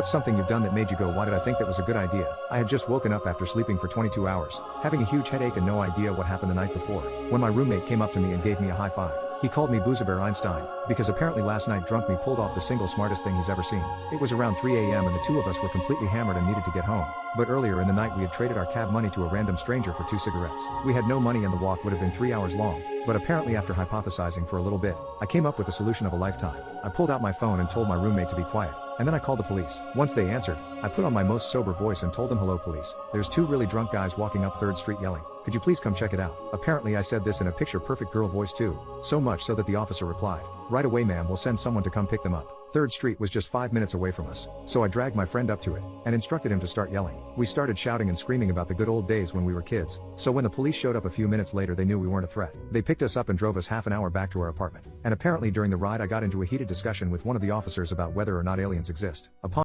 What's something you've done that made you go, why did I think that was a good idea? I had just woken up after sleeping for 22 hours, having a huge headache and no idea what happened the night before, when my roommate came up to me and gave me a high five. He called me Boozabear Einstein, because apparently last night drunk me pulled off the single smartest thing he's ever seen. It was around 3 a.m. and the two of us were completely hammered and needed to get home. But earlier in the night we had traded our cab money to a random stranger for 2 cigarettes. We had no money and the walk would have been 3 hours long. But apparently after hypothesizing for a little bit, I came up with the solution of a lifetime. I pulled out my phone and told my roommate to be quiet, and then I called the police. Once they answered, I put on my most sober voice and told them, "Hello police. There's 2 really drunk guys walking up 3rd Street yelling. Could you please come check it out?" Apparently I said this in a picture-perfect girl voice too, so much so that the officer replied, "Right away ma'am, we'll send someone to come pick them up." 3rd Street was just 5 minutes away from us, so I dragged my friend up to it, and instructed him to start yelling. We started shouting and screaming about the good old days when we were kids, so when the police showed up a few minutes later they knew we weren't a threat. They picked us up and drove us half an hour back to our apartment, and apparently during the ride I got into a heated discussion with one of the officers about whether or not aliens exist. Upon